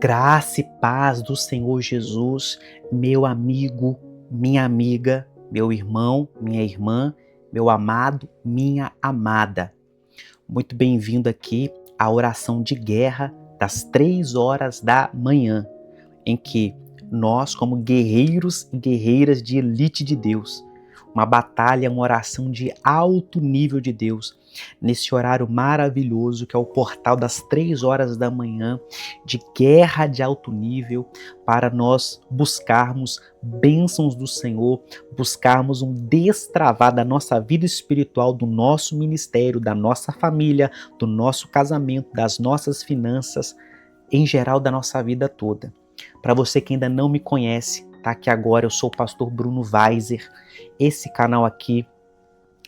Graça e paz do Senhor Jesus, meu amigo, minha amiga, meu irmão, minha irmã, meu amado, minha amada. Muito bem-vindo aqui à oração de guerra das 3 horas da manhã, em que nós, como guerreiros e guerreiras de elite de Deus, uma batalha, uma oração de alto nível de Deus, nesse horário maravilhoso que é o portal das 3 horas da manhã, de guerra de alto nível, para nós buscarmos bênçãos do Senhor, buscarmos um destravar da nossa vida espiritual, do nosso ministério, da nossa família, do nosso casamento, das nossas finanças, em geral da nossa vida toda. Para você que ainda não me conhece, tá aqui agora, eu sou o pastor Bruno Weiser. Esse canal aqui,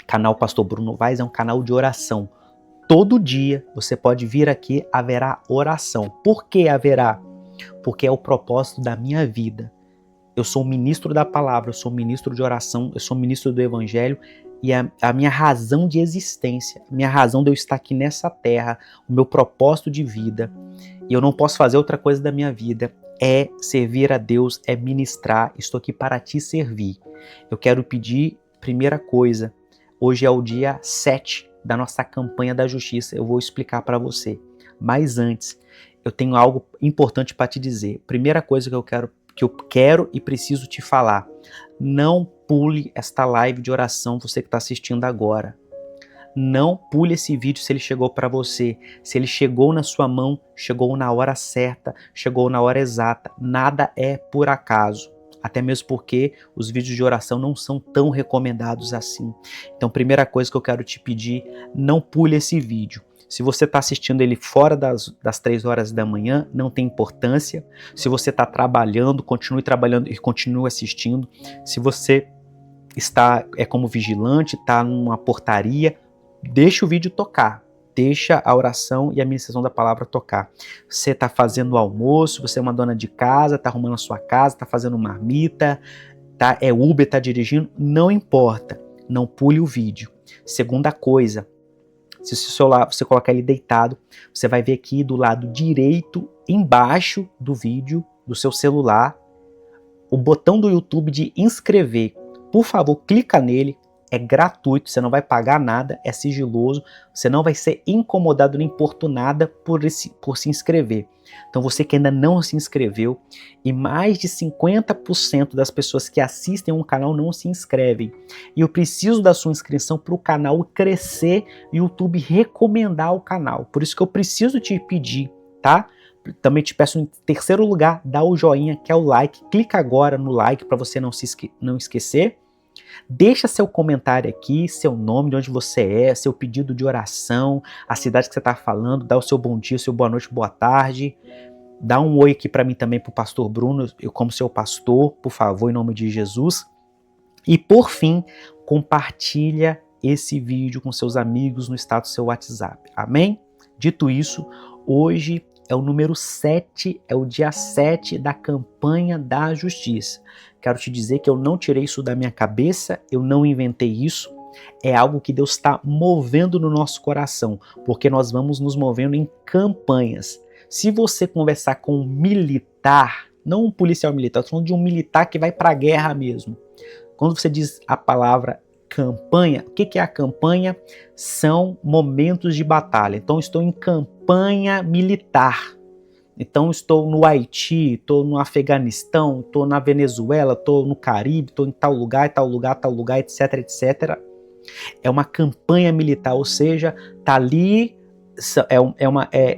canal Pastor Bruno Weiser, é um canal de oração. Todo dia você pode vir aqui, haverá oração. Por que haverá? Porque é o propósito da minha vida. Eu sou um ministro da palavra, eu sou um ministro de oração, eu sou um ministro do evangelho, e a minha razão de existência, a minha razão de eu estar aqui nessa terra, o meu propósito de vida, e eu não posso fazer outra coisa da minha vida, é servir a Deus, é ministrar. Estou aqui para te servir. Eu quero pedir, primeira coisa, hoje é o dia 7 da nossa campanha da justiça, eu vou explicar para você. Mas antes, eu tenho algo importante para te dizer. Primeira coisa que eu quero e preciso te falar: não pule esta live de oração, você que está assistindo agora. Não pule esse vídeo se ele chegou para você. Se ele chegou na sua mão, chegou na hora certa, chegou na hora exata. Nada é por acaso. Até mesmo porque os vídeos de oração não são tão recomendados assim. Então, primeira coisa que eu quero te pedir, não pule esse vídeo. Se você está assistindo ele fora das 3 horas da manhã, não tem importância. Se você está trabalhando, continue trabalhando e continue assistindo. Se você está como vigilante, está numa portaria, deixa o vídeo tocar. Deixa a oração e a ministração da palavra tocar. Você está fazendo o almoço, você é uma dona de casa, está arrumando a sua casa, está fazendo marmita, é Uber, está dirigindo, não importa. Não pule o vídeo. Segunda coisa, se o celular você colocar ele deitado, você vai ver aqui do lado direito, embaixo do vídeo, do seu celular, o botão do YouTube de inscrever. Por favor, clica nele. É gratuito, você não vai pagar nada, é sigiloso, você não vai ser incomodado nem importunado por se inscrever. Então você que ainda não se inscreveu, e mais de 50% das pessoas que assistem um canal não se inscrevem. E eu preciso da sua inscrição para o canal crescer e o YouTube recomendar o canal. Por isso que eu preciso te pedir, tá? Também te peço, em terceiro lugar, dá o joinha, que é o like. Clica agora no like para você não esquecer. Deixa seu comentário aqui, seu nome, de onde você é, seu pedido de oração, a cidade que você está falando, dá o seu bom dia, seu boa noite, boa tarde. Dá um oi aqui para mim também, para o pastor Bruno, eu como seu pastor, por favor, em nome de Jesus. E por fim, compartilha esse vídeo com seus amigos no status do seu WhatsApp. Amém? Dito isso, hoje é o número 7, é o dia 7 da campanha da justiça. Quero te dizer que eu não tirei isso da minha cabeça, eu não inventei isso, é algo que Deus está movendo no nosso coração, porque nós vamos nos movendo em campanhas. Se você conversar com um militar, não um policial militar, estou falando de um militar que vai para a guerra mesmo. Quando você diz a palavra campanha, o que é a campanha? São momentos de batalha. Então, estou em campanha militar. Então, estou no Haiti, estou no Afeganistão, estou na Venezuela, estou no Caribe, estou em tal lugar, etc, etc. É uma campanha militar, ou seja, está ali,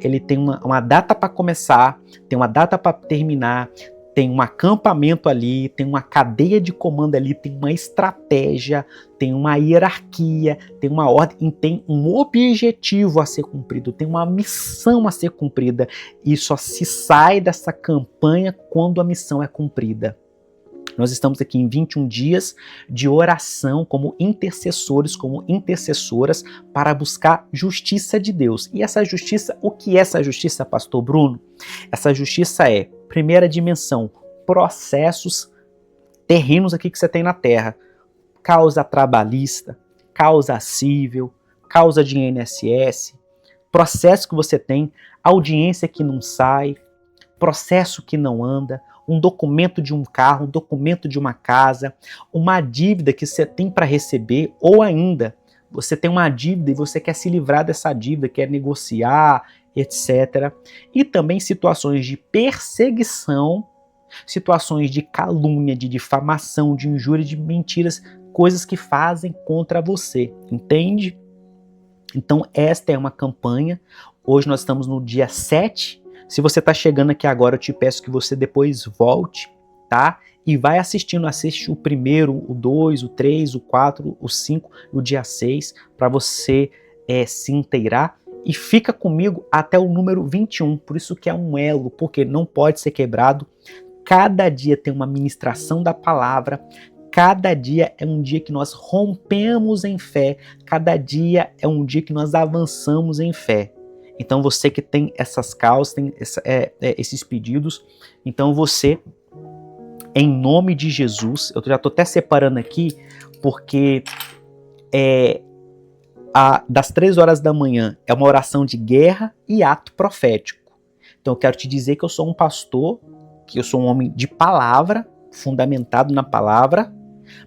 ele tem uma data para começar, tem uma data para terminar, tem um acampamento ali, tem uma cadeia de comando ali, tem uma estratégia, tem uma hierarquia, tem uma ordem, tem um objetivo a ser cumprido, tem uma missão a ser cumprida, e só se sai dessa campanha quando a missão é cumprida. Nós estamos aqui em 21 dias de oração como intercessores, como intercessoras, para buscar justiça de Deus. E essa justiça, o que é essa justiça, pastor Bruno? Essa justiça é, primeira dimensão, processos terrenos aqui que você tem na terra. Causa trabalhista, causa civil, causa de INSS, processo que você tem, audiência que não sai, processo que não anda, um documento de um carro, um documento de uma casa, uma dívida que você tem para receber, ou ainda você tem uma dívida e você quer se livrar dessa dívida, quer negociar, etc. E também situações de perseguição, situações de calúnia, de difamação, de injúria, de mentiras, coisas que fazem contra você, entende? Então esta é uma campanha. Hoje nós estamos no dia 7. Se você está chegando aqui agora, eu te peço que você depois volte, tá? E vai assistindo, assiste o primeiro, o 2, o 3, o 4, o 5, o dia 6, para você se inteirar. E fica comigo até o número 21, por isso que é um elo, porque não pode ser quebrado. Cada dia tem uma ministração da palavra, cada dia é um dia que nós rompemos em fé, cada dia é um dia que nós avançamos em fé. Então você que tem essas causas, tem esses pedidos, então você, em nome de Jesus, eu já estou até separando aqui, porque das 3 horas da manhã é uma oração de guerra e ato profético. Então eu quero te dizer que eu sou um pastor, que eu sou um homem de palavra, fundamentado na palavra,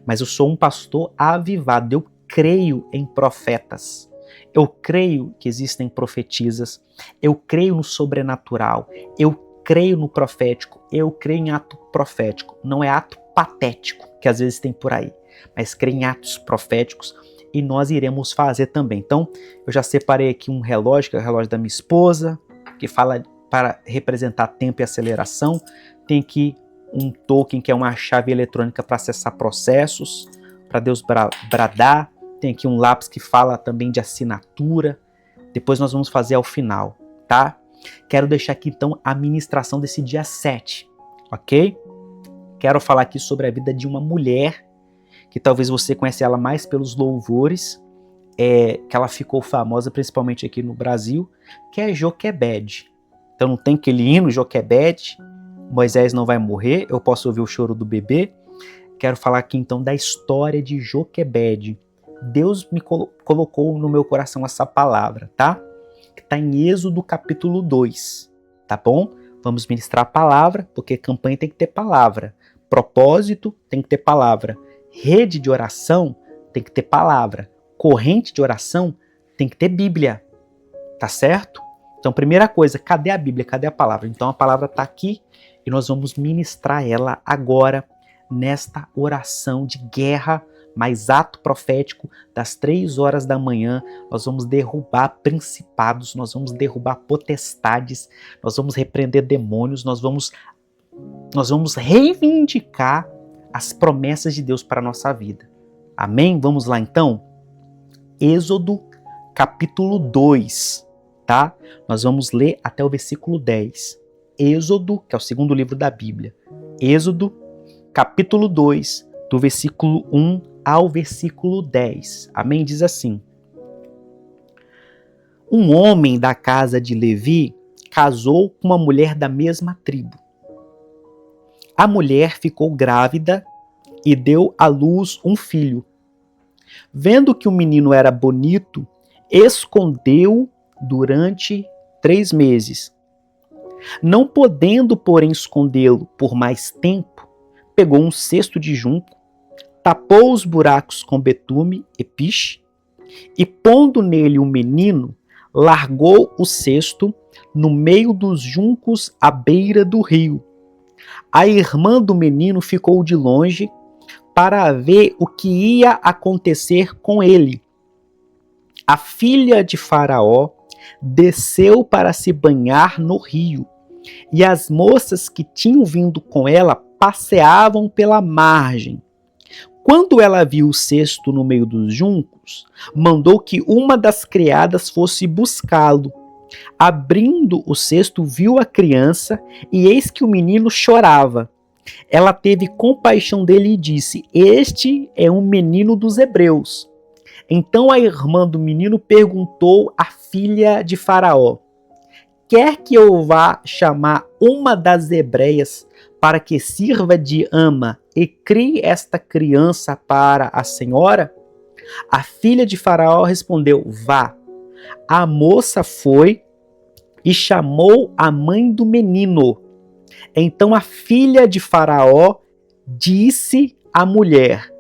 mas eu sou um pastor avivado, eu creio em profetas. Eu creio que existem profetisas, eu creio no sobrenatural, eu creio no profético, eu creio em ato profético. Não é ato patético, que às vezes tem por aí, mas creio em atos proféticos e nós iremos fazer também. Então, eu já separei aqui um relógio, que é o relógio da minha esposa, que fala para representar tempo e aceleração. Tem aqui um token, que é uma chave eletrônica para acessar processos, para Deus bradar. Tem aqui um lápis que fala também de assinatura. Depois nós vamos fazer ao final, tá? Quero deixar aqui então a ministração desse dia 7, ok? Quero falar aqui sobre a vida de uma mulher, que talvez você conheça ela mais pelos louvores, que ela ficou famosa principalmente aqui no Brasil, que é Joquebede. Então não tem aquele hino Joquebede, Moisés não vai morrer, eu posso ouvir o choro do bebê. Quero falar aqui então da história de Joquebede. Deus me colocou no meu coração essa palavra, tá? Que está em Êxodo capítulo 2, tá bom? Vamos ministrar a palavra, porque campanha tem que ter palavra. Propósito tem que ter palavra. Rede de oração tem que ter palavra. Corrente de oração tem que ter Bíblia, tá certo? Então, primeira coisa, cadê a Bíblia? Cadê a palavra? Então, a palavra está aqui e nós vamos ministrar ela agora nesta oração de guerra, mais ato profético, das 3 horas da manhã. Nós vamos derrubar principados, nós vamos derrubar potestades, nós vamos repreender demônios, nós vamos reivindicar as promessas de Deus para a nossa vida. Amém? Vamos lá então? Êxodo capítulo 2, tá? Nós vamos ler até o versículo 10. Êxodo, que é o segundo livro da Bíblia. Êxodo capítulo 2, do versículo 1 ao versículo 10. Amém? Diz assim: Um homem da casa de Levi casou com uma mulher da mesma tribo. A mulher ficou grávida e deu à luz um filho. Vendo que o menino era bonito, escondeu-o durante 3 meses. Não podendo, porém, escondê-lo por mais tempo, pegou um cesto de junco, tapou os buracos com betume e piche, e pondo nele o menino, largou o cesto no meio dos juncos à beira do rio. A irmã do menino ficou de longe para ver o que ia acontecer com ele. A filha de Faraó desceu para se banhar no rio, e as moças que tinham vindo com ela passeavam pela margem. Quando ela viu o cesto no meio dos juncos, mandou que uma das criadas fosse buscá-lo. Abrindo o cesto, viu a criança, e eis que o menino chorava. Ela teve compaixão dele e disse: Este é um menino dos hebreus. Então a irmã do menino perguntou à filha de Faraó: Quer que eu vá chamar uma das hebreias para que sirva de ama e crie esta criança para a senhora? A filha de Faraó respondeu: Vá. A moça foi e chamou a mãe do menino. Então a filha de Faraó disse à mulher: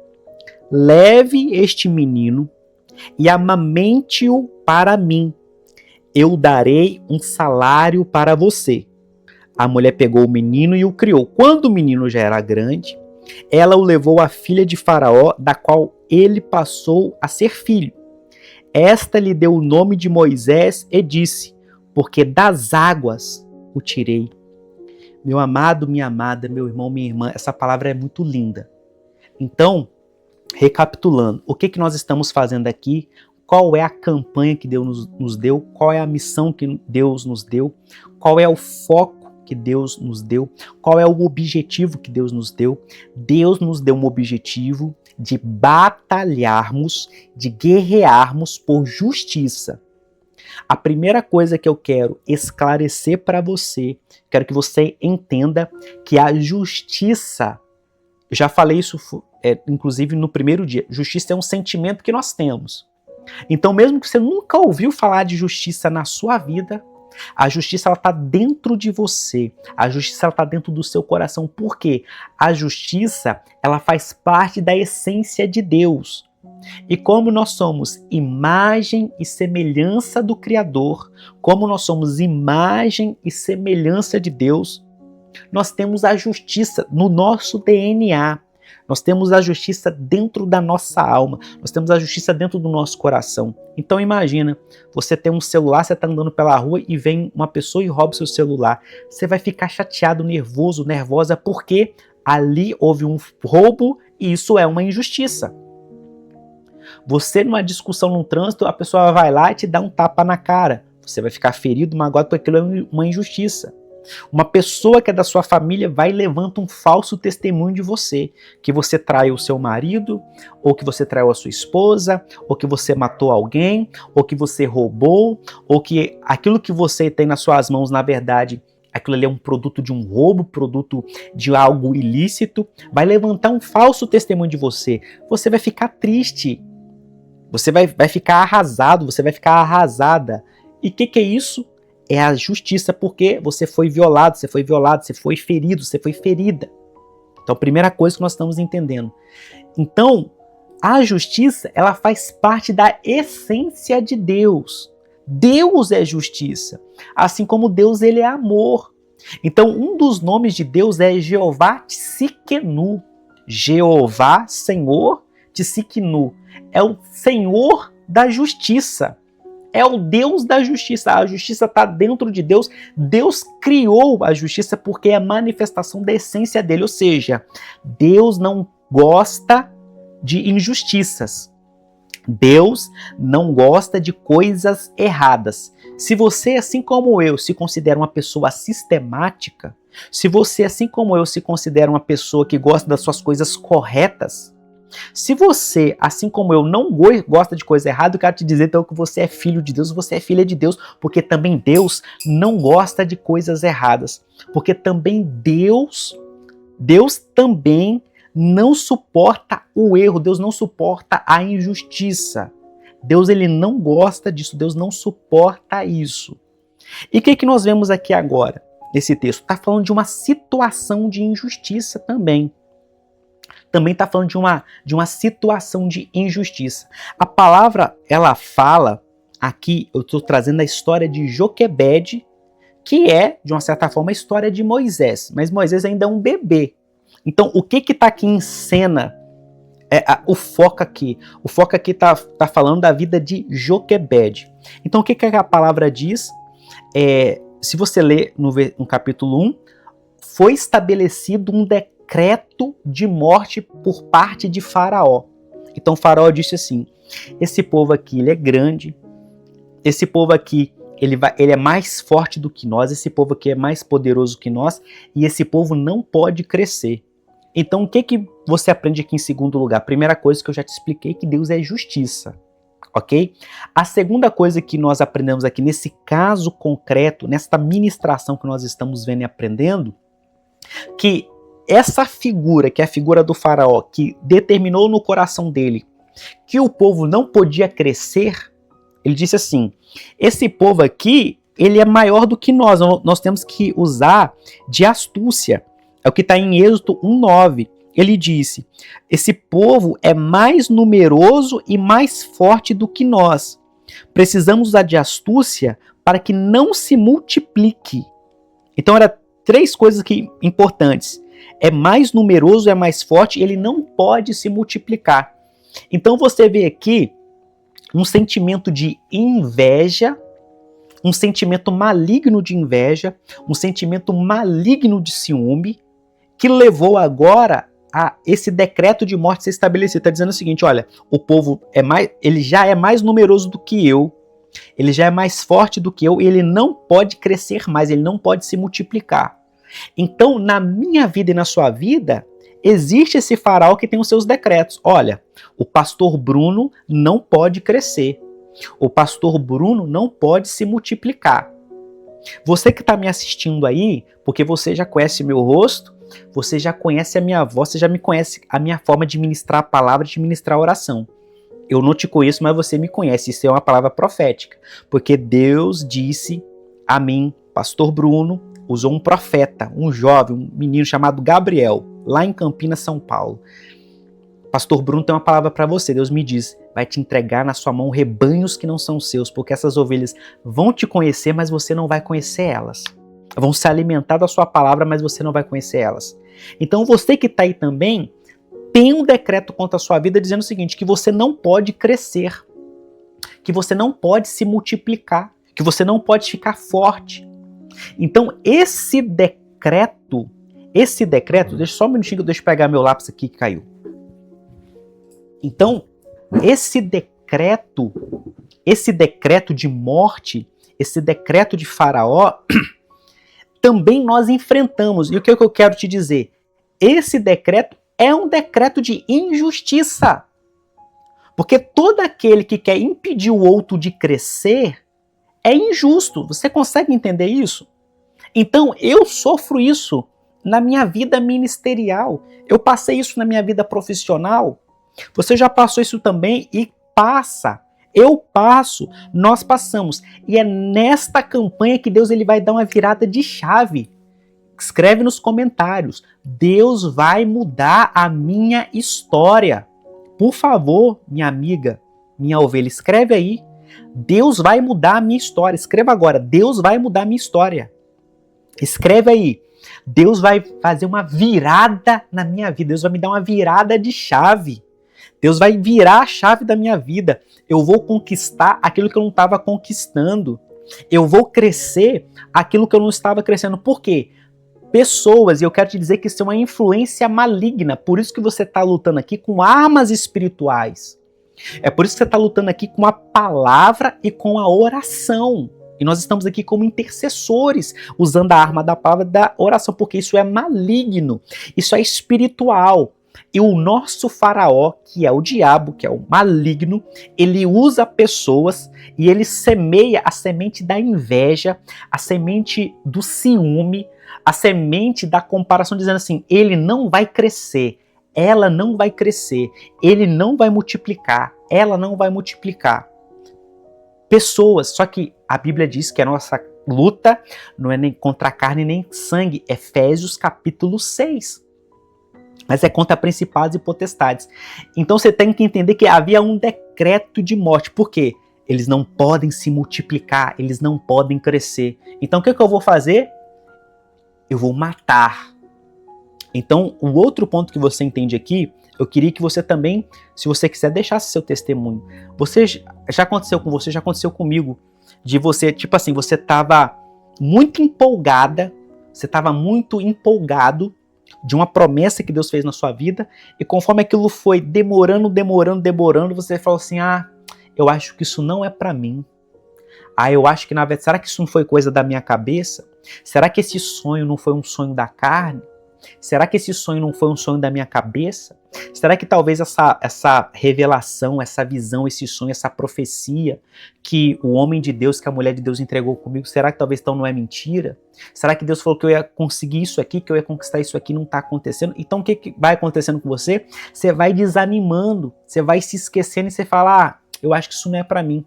leve este menino e amamente-o para mim. Eu darei um salário para você. A mulher pegou o menino e o criou. Quando o menino já era grande, ela o levou à filha de Faraó, da qual ele passou a ser filho. Esta lhe deu o nome de Moisés e disse: porque das águas o tirei. Meu amado, minha amada, meu irmão, minha irmã, essa palavra é muito linda. Então, recapitulando, o que nós estamos fazendo aqui? Qual é a campanha que Deus nos deu? Qual é a missão que Deus nos deu? Qual é o foco que Deus nos deu? Qual é o objetivo que Deus nos deu? Deus nos deu um objetivo de batalharmos, de guerrearmos por justiça. A primeira coisa que eu quero esclarecer para você, quero que você entenda que a justiça, eu já falei isso inclusive no primeiro dia, justiça é um sentimento que nós temos. Então, mesmo que você nunca ouviu falar de justiça na sua vida, a justiça está dentro de você, a justiça está dentro do seu coração. Por quê? A justiça ela faz parte da essência de Deus. E como nós somos imagem e semelhança do Criador, como nós somos imagem e semelhança de Deus, nós temos a justiça no nosso DNA. Nós temos a justiça dentro da nossa alma, nós temos a justiça dentro do nosso coração. Então imagina, você tem um celular, você está andando pela rua e vem uma pessoa e rouba o seu celular. Você vai ficar chateado, nervoso, nervosa, porque ali houve um roubo e isso é uma injustiça. Você numa discussão no trânsito, a pessoa vai lá e te dá um tapa na cara. Você vai ficar ferido, magoado, porque aquilo é uma injustiça. Uma pessoa que é da sua família vai e levanta um falso testemunho de você, que você traiu o seu marido, ou que você traiu a sua esposa, ou que você matou alguém, ou que você roubou, ou que aquilo que você tem nas suas mãos, na verdade, aquilo ali é um produto de um roubo, produto de algo ilícito, vai levantar um falso testemunho de você. Você vai ficar triste, você vai ficar arrasado, você vai ficar arrasada. E o que é isso? É a justiça, porque você foi violado, você foi ferido, você foi ferida. Então, a primeira coisa que nós estamos entendendo. Então, a justiça, ela faz parte da essência de Deus. Deus é justiça, assim como Deus ele é amor. Então, um dos nomes de Deus é Jeová Tsidkenu. Jeová, Senhor Tsidkenu. É o Senhor da justiça. É o Deus da justiça. A justiça está dentro de Deus. Deus criou a justiça porque é a manifestação da essência dele. Ou seja, Deus não gosta de injustiças. Deus não gosta de coisas erradas. Se você, assim como eu, se considera uma pessoa sistemática, se você, assim como eu, se considera uma pessoa que gosta das suas coisas corretas, se você, assim como eu, não gosta de coisa errada, eu quero te dizer então que você é filho de Deus, você é filha de Deus, porque também Deus não gosta de coisas erradas, porque também Deus também não suporta o erro, Deus não suporta a injustiça. Deus ele não gosta disso, Deus não suporta isso. E o que nós vemos aqui agora, nesse texto? Está falando de uma situação de injustiça também. Também está falando de uma situação de injustiça. A palavra, ela fala, aqui eu estou trazendo a história de Joquebede, que é, de uma certa forma, a história de Moisés. Mas Moisés ainda é um bebê. Então, o que está aqui em cena? O foco aqui está falando da vida de Joquebede. Então, o que a palavra diz? Se você ler no capítulo 1, foi estabelecido um decreto de morte por parte de Faraó. Então Faraó disse assim: esse povo aqui ele é grande, esse povo aqui ele é mais forte do que nós, esse povo aqui é mais poderoso que nós, e esse povo não pode crescer. Então o que você aprende aqui em segundo lugar? Primeira coisa que eu já te expliquei, que Deus é justiça. Ok? A segunda coisa que nós aprendemos aqui nesse caso concreto, nesta ministração que nós estamos vendo e aprendendo, que essa figura, que é a figura do faraó, que determinou no coração dele que o povo não podia crescer, ele disse assim: esse povo aqui, ele é maior do que nós. Nós temos que usar de astúcia. É o que está em Êxodo 1:9. Ele disse: esse povo é mais numeroso e mais forte do que nós. Precisamos usar de astúcia para que não se multiplique. Então, eram 3 coisas aqui importantes. É mais numeroso, é mais forte, ele não pode se multiplicar. Então, você vê aqui um sentimento de inveja, um sentimento maligno de inveja, um sentimento maligno de ciúme, que levou agora a esse decreto de morte ser estabelecido. Está dizendo o seguinte: olha, o povo ele já é mais numeroso do que eu, ele já é mais forte do que eu, e ele não pode crescer mais, ele não pode se multiplicar. Então, na minha vida e na sua vida, existe esse faraó que tem os seus decretos. Olha, o pastor Bruno não pode crescer. O pastor Bruno não pode se multiplicar. Você que está me assistindo aí, porque você já conhece meu rosto, você já conhece a minha voz, você já me conhece a minha forma de ministrar a palavra, de ministrar a oração. Eu não te conheço, mas você me conhece. Isso é uma palavra profética. Porque Deus disse a mim, pastor Bruno, usou um profeta, um jovem, um menino chamado Gabriel, lá em Campinas, São Paulo. Pastor Bruno tem uma palavra para você. Deus me diz: vai te entregar na sua mão rebanhos que não são seus, porque essas ovelhas vão te conhecer, mas você não vai conhecer elas. Vão se alimentar da sua palavra, mas você não vai conhecer elas. Então você que está aí também, tem um decreto contra a sua vida dizendo o seguinte: que você não pode crescer, que você não pode se multiplicar, que você não pode ficar forte. Então esse decreto, deixa só um minutinho, deixa eu pegar meu lápis aqui que caiu. Então, esse decreto de morte, esse decreto de Faraó, também nós enfrentamos. E o que eu quero te dizer? Esse decreto é um decreto de injustiça. Porque todo aquele que quer impedir o outro de crescer é injusto. Você consegue entender isso? Então, eu sofro isso na minha vida ministerial. Eu passei isso na minha vida profissional. Você já passou isso também e passa. Eu passo, nós passamos. E é nesta campanha que Deus ele vai dar uma virada de chave. Escreve nos comentários: Deus vai mudar a minha história. Por favor, minha amiga, minha ovelha, escreve aí. Deus vai mudar a minha história. Escreva agora: Deus vai mudar a minha história. Escreve aí: Deus vai fazer uma virada na minha vida. Deus vai me dar uma virada de chave. Deus vai virar a chave da minha vida. Eu vou conquistar aquilo que eu não estava conquistando. Eu vou crescer aquilo que eu não estava crescendo. Por quê? Pessoas, e eu quero te dizer que isso é uma influência maligna. Por isso que você está lutando aqui com armas espirituais. É por isso que você está lutando aqui com a palavra e com a oração. E nós estamos aqui como intercessores, usando a arma da palavra e da oração, porque isso é maligno, isso é espiritual. E o nosso faraó, que é o diabo, que é o maligno, ele usa pessoas e ele semeia a semente da inveja, a semente do ciúme, a semente da comparação, dizendo assim: ele não vai crescer, ela não vai crescer, ele não vai multiplicar, ela não vai multiplicar. Pessoas, só que a Bíblia diz que a nossa luta não é nem contra a carne nem sangue, Efésios capítulo 6. Mas é contra principados e potestades. Então você tem que entender que havia um decreto de morte. Por quê? Eles não podem se multiplicar, eles não podem crescer. Então o que eu vou fazer? Eu vou matar. Então o outro ponto que você entende aqui, eu queria que você também, se você quiser, deixasse seu testemunho. Já aconteceu com você, já aconteceu comigo, de você, tipo assim, você estava muito empolgada, você estava muito empolgado de uma promessa que Deus fez na sua vida, e conforme aquilo foi demorando, você falou assim: eu acho que isso não é para mim. Eu acho que na verdade, será que isso não foi coisa da minha cabeça? Será que esse sonho não foi um sonho da carne? Será que esse sonho não foi um sonho da minha cabeça? Será que talvez essa revelação, essa visão, esse sonho, essa profecia que o homem de Deus, que a mulher de Deus entregou comigo, será que talvez então não é mentira? Será que Deus falou que eu ia conseguir isso aqui, que eu ia conquistar isso aqui, não está acontecendo? Então o que vai acontecendo com você? Você vai desanimando, você vai se esquecendo e você fala: eu acho que isso não é para mim.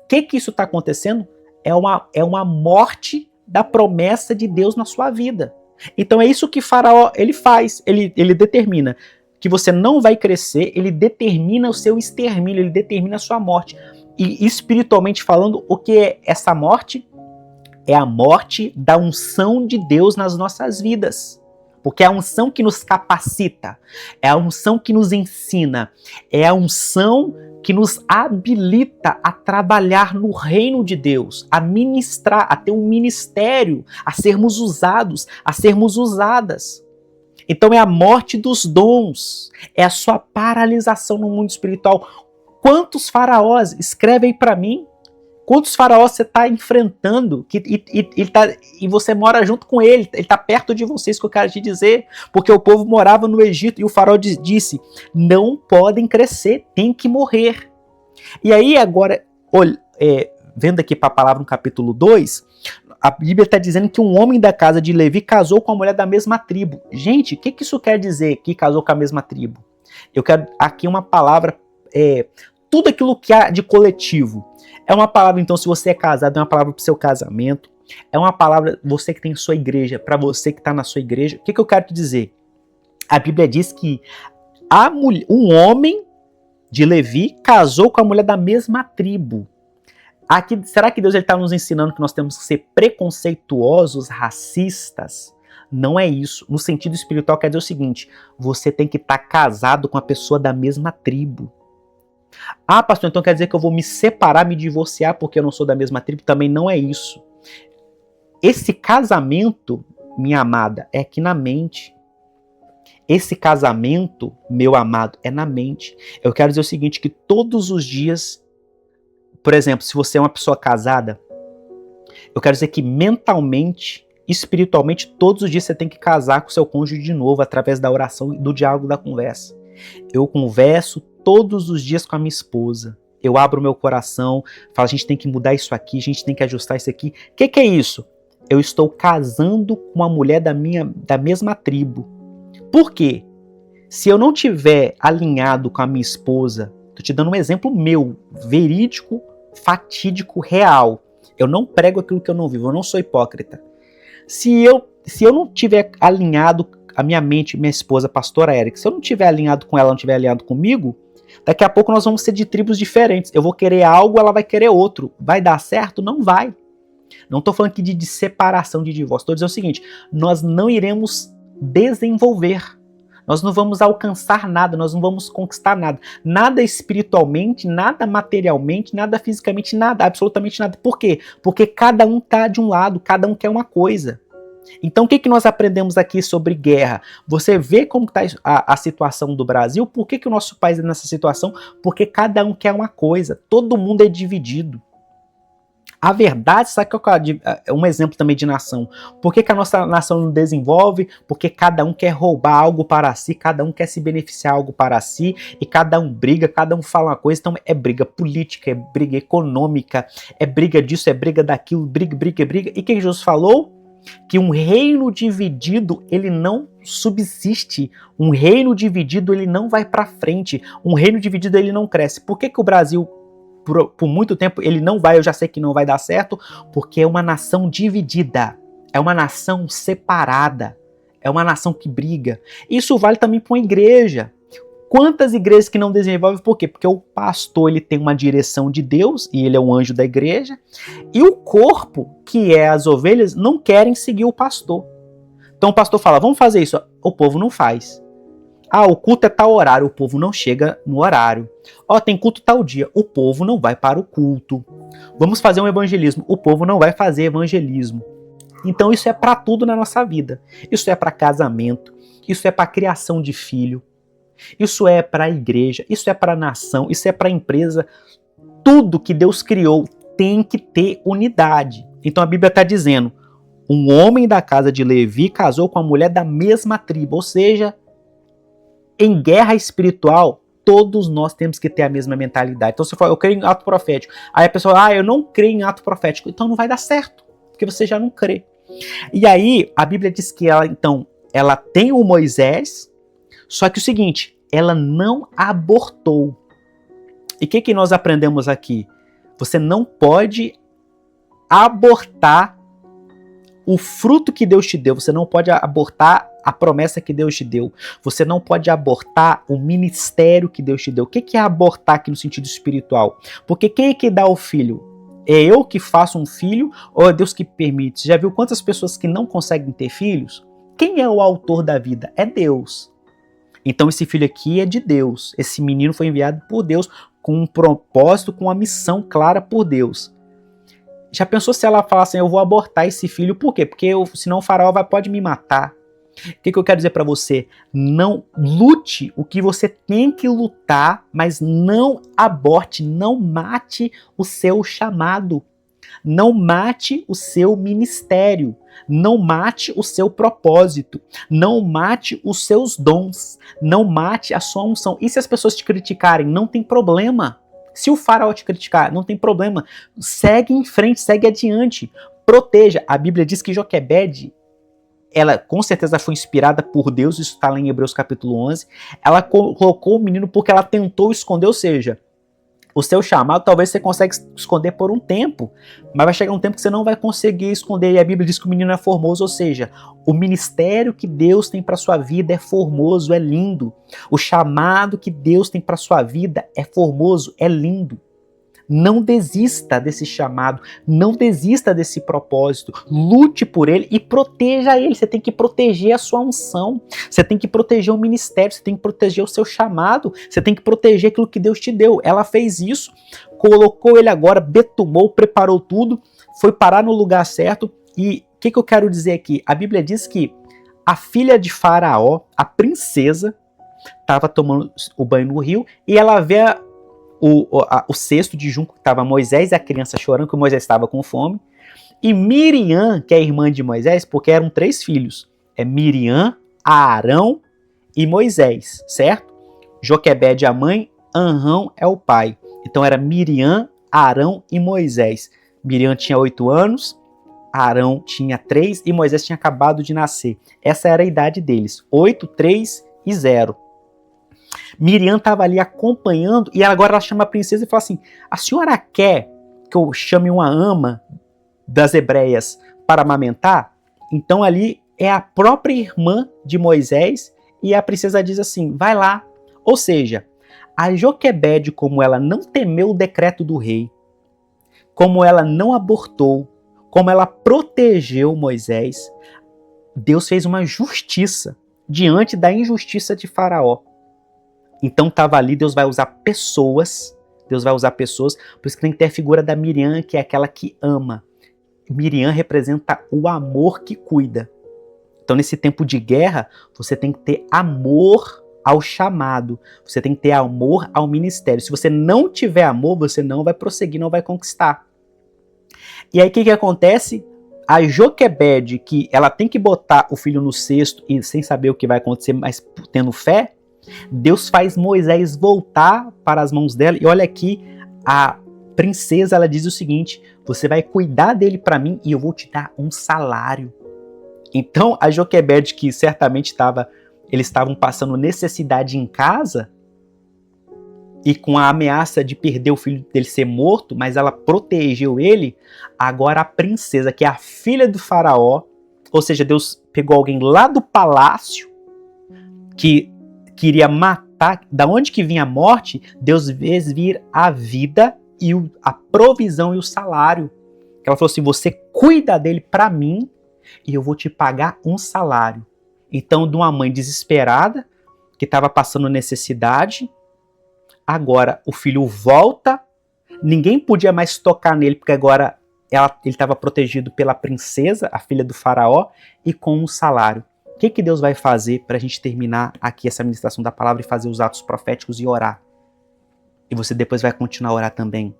O que isso está acontecendo? é uma morte da promessa de Deus na sua vida. Então é isso que Faraó ele faz, ele determina que você não vai crescer, ele determina o seu extermínio, ele determina a sua morte. E espiritualmente falando, o que é essa morte? É a morte da unção de Deus nas nossas vidas. Porque é a unção que nos capacita, é a unção que nos ensina, é a unção que nos habilita a trabalhar no reino de Deus, a ministrar, a ter um ministério, a sermos usados, a sermos usadas. Então é a morte dos dons, é a sua paralisação no mundo espiritual. Quantos faraós, escreve aí para mim, quantos faraós você está enfrentando e você mora junto com ele está perto de você, isso que eu quero te dizer, porque o povo morava no Egito e o faraó disse, não podem crescer, tem que morrer. E aí agora, vendo aqui para a palavra no capítulo 2, a Bíblia está dizendo que um homem da casa de Levi casou com uma mulher da mesma tribo. Gente, o que isso quer dizer que casou com a mesma tribo? Eu quero aqui uma palavra, tudo aquilo que há de coletivo. É uma palavra, então, se você é casado, é uma palavra para o seu casamento. É uma palavra, você que tem sua igreja, para você que está na sua igreja. O que eu quero te dizer? A Bíblia diz que um homem de Levi casou com a mulher da mesma tribo. Aqui, será que Deus está nos ensinando que nós temos que ser preconceituosos, racistas? Não é isso. No sentido espiritual, quer dizer o seguinte, você tem que estar casado com a pessoa da mesma tribo. Ah, pastor, então quer dizer que eu vou me separar, me divorciar porque eu não sou da mesma tribo? Também não é isso. Esse casamento, minha amada, é aqui na mente. Esse casamento, meu amado, é na mente. Eu quero dizer o seguinte, que todos os dias, por exemplo, se você é uma pessoa casada, eu quero dizer que mentalmente, espiritualmente, todos os dias você tem que casar com seu cônjuge de novo, através da oração e do diálogo da conversa. Eu converso todos os dias com a minha esposa. Eu abro meu coração, falo, a gente tem que mudar isso aqui, a gente tem que ajustar isso aqui. O que é isso? Eu estou casando com uma mulher da mesma tribo. Por quê? Se eu não tiver alinhado com a minha esposa, estou te dando um exemplo meu, verídico, fatídico, real. Eu não prego aquilo que eu não vivo, eu não sou hipócrita. Se eu não tiver alinhado a minha mente, minha esposa, a pastora Érica, se eu não tiver alinhado com ela, não tiver alinhado comigo, daqui a pouco nós vamos ser de tribos diferentes. Eu vou querer algo, ela vai querer outro. Vai dar certo? Não vai. Não estou falando aqui de separação, de divórcio. Estou dizendo o seguinte, nós não iremos desenvolver. Nós não vamos alcançar nada, nós não vamos conquistar nada. Nada espiritualmente, nada materialmente, nada fisicamente, nada, absolutamente nada. Por quê? Porque cada um está de um lado, cada um quer uma coisa. Então o que nós aprendemos aqui sobre guerra? Você vê como está a situação do Brasil, por que o nosso país é nessa situação? Porque cada um quer uma coisa, todo mundo é dividido. A verdade, sabe qual é um exemplo também de nação? Por que a nossa nação não desenvolve? Porque cada um quer roubar algo para si, cada um quer se beneficiar algo para si, e cada um briga, cada um fala uma coisa, então é briga política, é briga econômica, é briga disso, é briga daquilo, briga. E o que Jesus falou? Que um reino dividido, ele não subsiste. Um reino dividido, ele não vai para frente. Um reino dividido, ele não cresce. Por que o Brasil, por muito tempo, ele não vai, eu já sei que não vai dar certo? Porque é uma nação dividida. É uma nação separada. É uma nação que briga. Isso vale também para uma igreja. Quantas igrejas que não desenvolvem? Por quê? Porque o pastor ele tem uma direção de Deus e ele é um anjo da igreja, e o corpo, que é as ovelhas, não querem seguir o pastor. Então o pastor fala, vamos fazer isso. O povo não faz. Ah, o culto é tal horário, o povo não chega no horário. Ó, tem culto tal dia, o povo não vai para o culto. Vamos fazer um evangelismo, o povo não vai fazer evangelismo. Então isso é para tudo na nossa vida. Isso é para casamento, isso é para criação de filho. Isso é para a igreja, isso é para a nação, isso é para a empresa. Tudo que Deus criou tem que ter unidade. Então a Bíblia está dizendo, um homem da casa de Levi casou com a mulher da mesma tribo. Ou seja, em guerra espiritual, todos nós temos que ter a mesma mentalidade. Então você fala, eu creio em ato profético. Aí a pessoa, eu não creio em ato profético. Então não vai dar certo, porque você já não crê. E aí a Bíblia diz que ela tem o Moisés, só que o seguinte, ela não abortou. E o que nós aprendemos aqui? Você não pode abortar o fruto que Deus te deu, você não pode abortar a promessa que Deus te deu, você não pode abortar o ministério que Deus te deu. O que é abortar aqui no sentido espiritual? Porque quem é que dá o filho? É eu que faço um filho ou é Deus que permite? Você já viu quantas pessoas que não conseguem ter filhos? Quem é o autor da vida? É Deus. Então esse filho aqui é de Deus. Esse menino foi enviado por Deus com um propósito, com uma missão clara por Deus. Já pensou se ela falasse assim, eu vou abortar esse filho? Por quê? Porque senão o faraó pode me matar. O que eu quero dizer para você? Não lute o que você tem que lutar, mas não aborte, não mate o seu chamado. Não mate o seu ministério. Não mate o seu propósito. Não mate os seus dons. Não mate a sua unção. E se as pessoas te criticarem? Não tem problema. Se o faraó te criticar, não tem problema. Segue em frente, segue adiante. Proteja. A Bíblia diz que Joquebede, ela com certeza foi inspirada por Deus, isso está lá em Hebreus capítulo 11. Ela colocou o menino porque ela tentou esconder, ou seja, o seu chamado talvez você consiga esconder por um tempo, mas vai chegar um tempo que você não vai conseguir esconder, e a Bíblia diz que o menino é formoso, ou seja, o ministério que Deus tem para sua vida é formoso, é lindo. O chamado que Deus tem para sua vida é formoso, é lindo. Não desista desse chamado, não desista desse propósito, lute por ele e proteja ele. Você tem que proteger a sua unção, você tem que proteger o ministério, você tem que proteger o seu chamado, você tem que proteger aquilo que Deus te deu. Ela fez isso, colocou ele agora, betumou, preparou tudo, foi parar no lugar certo. E o que eu quero dizer aqui? A Bíblia diz que a filha de Faraó, a princesa, estava tomando o banho no rio e ela vê o cesto de junco que estava Moisés e a criança chorando, que Moisés estava com fome. E Miriam, que é irmã de Moisés, porque eram 3 filhos. É Miriam, Arão e Moisés, certo? Joquebede é a mãe, Anrão é o pai. Então era Miriam, Arão e Moisés. Miriam tinha 8 anos, Arão tinha 3 e Moisés tinha acabado de nascer. Essa era a idade deles, 8, 3 e 0. Miriam estava ali acompanhando e agora ela chama a princesa e fala assim, a senhora quer que eu chame uma ama das hebreias para amamentar? Então ali é a própria irmã de Moisés e a princesa diz assim, vai lá. Ou seja, a Joquebede, como ela não temeu o decreto do rei, como ela não abortou, como ela protegeu Moisés, Deus fez uma justiça diante da injustiça de Faraó. Então estava ali, Deus vai usar pessoas, por isso que tem que ter a figura da Miriam, que é aquela que ama. Miriam representa o amor que cuida. Então nesse tempo de guerra, você tem que ter amor ao chamado, você tem que ter amor ao ministério. Se você não tiver amor, você não vai prosseguir, não vai conquistar. E aí o que acontece? A Joquebede, que ela tem que botar o filho no cesto e sem saber o que vai acontecer, mas tendo fé, Deus faz Moisés voltar para as mãos dela. E olha aqui, a princesa, ela diz o seguinte, você vai cuidar dele para mim e eu vou te dar um salário. Então a Joquebede, que certamente eles estavam passando necessidade em casa e com a ameaça de perder o filho dele ser morto, mas ela protegeu ele. Agora a princesa, que é a filha do faraó, ou seja, Deus pegou alguém lá do palácio que queria matar, da onde que vinha a morte, Deus fez vir a vida e a provisão e o salário. Ela falou assim, você cuida dele para mim e eu vou te pagar um salário. Então, de uma mãe desesperada, que estava passando necessidade, agora o filho volta, ninguém podia mais tocar nele, porque agora ele estava protegido pela princesa, a filha do faraó, e com um salário. O que Deus vai fazer para a gente terminar aqui essa ministração da palavra e fazer os atos proféticos e orar? E você depois vai continuar a orar também.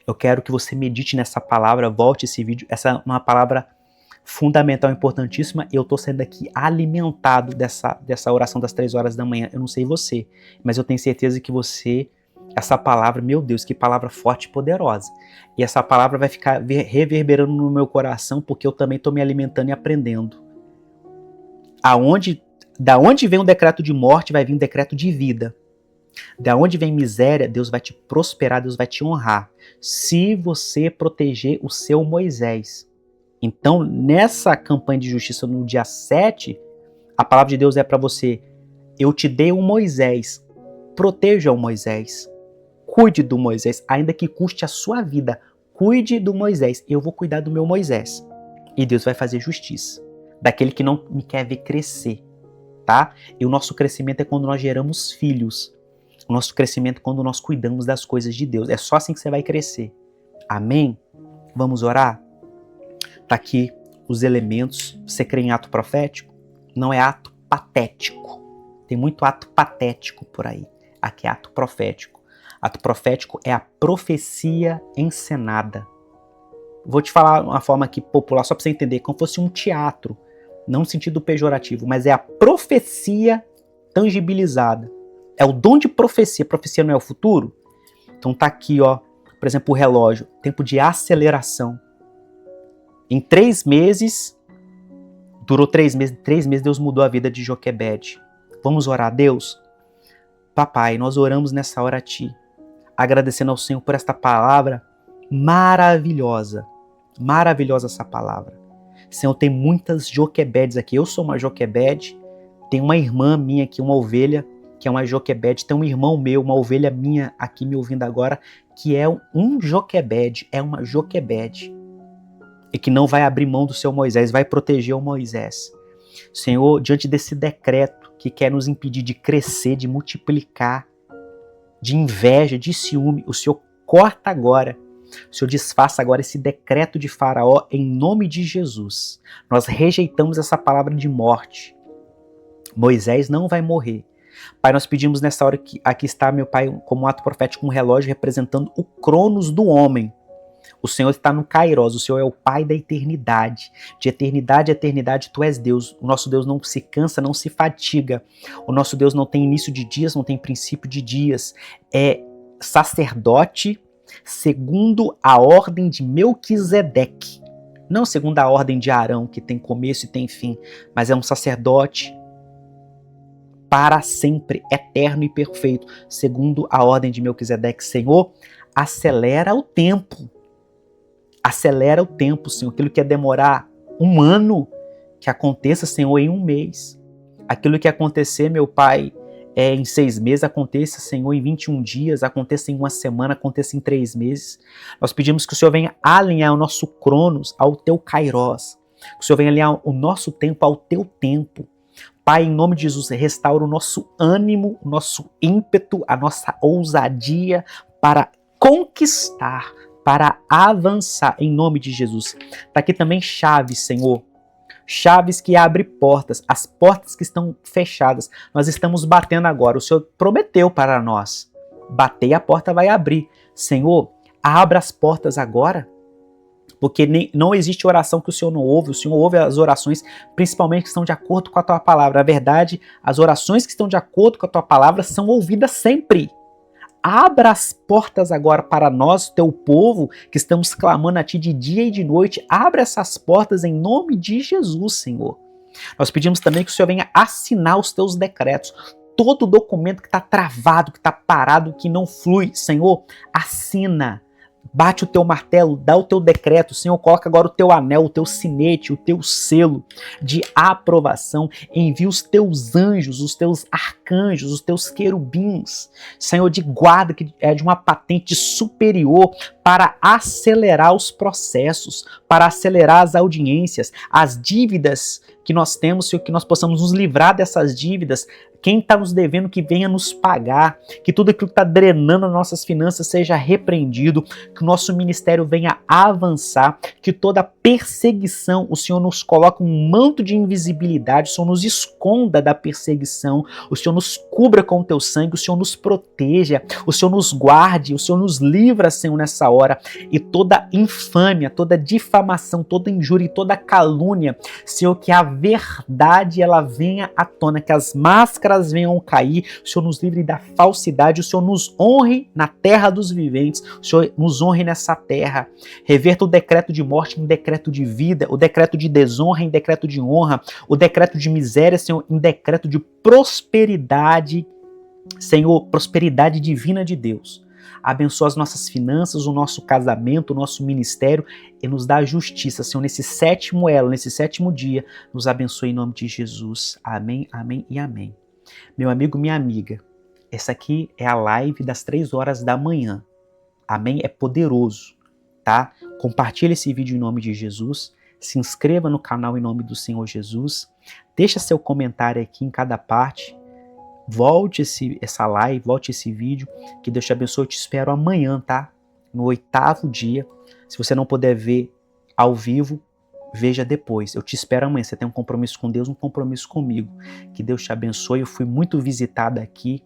Eu quero que você medite nessa palavra, volte esse vídeo. Essa é uma palavra fundamental, importantíssima. Eu estou sendo aqui alimentado dessa oração das 3 horas da manhã. Eu não sei você, mas eu tenho certeza que essa palavra, meu Deus, que palavra forte e poderosa. E essa palavra vai ficar reverberando no meu coração, porque eu também estou me alimentando e aprendendo. Da onde vem um decreto de morte, vai vir um decreto de vida. Da onde vem miséria, Deus vai te prosperar, Deus vai te honrar. Se você proteger o seu Moisés. Então, nessa campanha de justiça no dia 7, a palavra de Deus é para você: eu te dei um Moisés, proteja o Moisés, cuide do Moisés, ainda que custe a sua vida, cuide do Moisés, eu vou cuidar do meu Moisés. E Deus vai fazer justiça, daquele que não me quer ver crescer, tá? E o nosso crescimento é quando nós geramos filhos, o nosso crescimento é quando nós cuidamos das coisas de Deus, é só assim que você vai crescer. Amém? Vamos orar? Tá aqui os elementos. Você crê em ato profético? Não é ato patético. Tem muito ato patético por aí. Aqui é ato profético. Ato profético é a profecia encenada. Vou te falar uma forma aqui popular, só para você entender, como fosse um teatro. Não no sentido pejorativo, mas é a profecia tangibilizada. É o dom de profecia. Profecia não é o futuro? Então tá aqui, ó, por exemplo, o relógio. Tempo de aceleração. Em 3 meses, durou 3 meses, 3 meses Deus mudou a vida de Joquebede. Vamos orar a Deus? Papai, nós oramos nessa hora a Ti, agradecendo ao Senhor por esta palavra maravilhosa. Maravilhosa essa palavra. Senhor, tem muitas Joquebedes aqui. Eu sou uma Joquebede, tem uma irmã minha aqui, uma ovelha, que é uma Joquebede, tem um irmão meu, uma ovelha minha aqui me ouvindo agora, que é um Joquebede, é uma Joquebede. E que não vai abrir mão do seu Moisés, vai proteger o Moisés. Senhor, diante desse decreto que quer nos impedir de crescer, de multiplicar, de inveja, de ciúme, o Senhor corta agora, o Senhor desfaça agora esse decreto de Faraó em nome de Jesus. Nós rejeitamos essa palavra de morte. Moisés não vai morrer. Pai, nós pedimos nessa hora que aqui está, meu Pai, como um ato profético, um relógio representando o Cronos do homem. O Senhor está no Kairos, o Senhor é o Pai da eternidade. De eternidade a eternidade, Tu és Deus. O nosso Deus não se cansa, não se fatiga. O nosso Deus não tem início de dias, não tem princípio de dias. É sacerdote segundo a ordem de Melquisedeque. Não segundo a ordem de Arão, que tem começo e tem fim, mas é um sacerdote para sempre, eterno e perfeito, segundo a ordem de Melquisedeque. Senhor, acelera o tempo. Acelera o tempo, Senhor. Aquilo que ia demorar 1 ano, que aconteça, Senhor, em 1 mês. Aquilo que ia acontecer, meu Pai, em 6 meses, aconteça, Senhor, em 21 dias, aconteça em 1 semana, aconteça em 3 meses. Nós pedimos que o Senhor venha alinhar o nosso Cronos ao Teu Kairos. Que o Senhor venha alinhar o nosso tempo ao Teu tempo. Pai, em nome de Jesus, restaura o nosso ânimo, o nosso ímpeto, a nossa ousadia para conquistar, para avançar, em nome de Jesus. Está aqui também chaves, Senhor. Chaves que abrem portas, as portas que estão fechadas. Nós estamos batendo agora. O Senhor prometeu para nós. Bater e a porta vai abrir. Senhor, abra as portas agora. Porque não existe oração que o Senhor não ouve. O Senhor ouve as orações, principalmente que estão de acordo com a Tua palavra. Na verdade, as orações que estão de acordo com a Tua palavra são ouvidas sempre. Abra as portas agora para nós, Teu povo, que estamos clamando a Ti de dia e de noite. Abra essas portas em nome de Jesus, Senhor. Nós pedimos também que o Senhor venha assinar os Teus decretos. Todo documento que está travado, que está parado, que não flui, Senhor, assina. Bate o Teu martelo, dá o Teu decreto, Senhor, coloca agora o Teu anel, o Teu sinete, o Teu selo de aprovação. Envia os Teus anjos, os Teus arcanjos, os Teus querubins, Senhor, de guarda, que é de uma patente superior, para acelerar os processos, para acelerar as audiências, as dívidas que nós temos, Senhor, que nós possamos nos livrar dessas dívidas. Quem está nos devendo, que venha nos pagar, que tudo aquilo que está drenando as nossas finanças seja repreendido, que o nosso ministério venha avançar, que toda perseguição, o Senhor nos coloque um manto de invisibilidade, o Senhor nos esconda da perseguição, o Senhor nos cubra com o Teu sangue, o Senhor nos proteja, o Senhor nos guarde, o Senhor nos livra, Senhor, nessa hora, e toda infâmia, toda difamação, toda injúria e toda calúnia, Senhor, que a verdade ela venha à tona, que as máscaras venham cair, o Senhor nos livre da falsidade, o Senhor nos honre na terra dos viventes, o Senhor nos honre nessa terra, reverta o decreto de morte em decreto de vida, o decreto de desonra em decreto de honra, o decreto de miséria, Senhor, em decreto de prosperidade Senhor, prosperidade divina de Deus. Abençoa as nossas finanças, o nosso casamento, o nosso ministério e nos dá a justiça, Senhor, nesse sétimo elo, nesse sétimo dia, nos abençoe em nome de Jesus. Amém, amém e amém. Meu amigo, minha amiga, essa aqui é a live das 3 horas da manhã. Amém? É poderoso, tá? Compartilhe esse vídeo em nome de Jesus. Se inscreva no canal em nome do Senhor Jesus. Deixa seu comentário aqui em cada parte. Volte essa live, volte esse vídeo. Que Deus te abençoe. Eu te espero amanhã, tá? No 8º dia. Se você não puder ver ao vivo, veja depois. Eu te espero amanhã. Você tem um compromisso com Deus, um compromisso comigo. Que Deus te abençoe. Eu fui muito visitada aqui.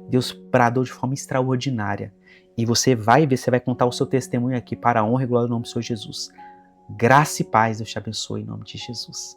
Deus bradou de forma extraordinária. E você vai ver, você vai contar o seu testemunho aqui para a honra e glória do nome do Senhor Jesus. Graça e paz, Deus te abençoe em nome de Jesus.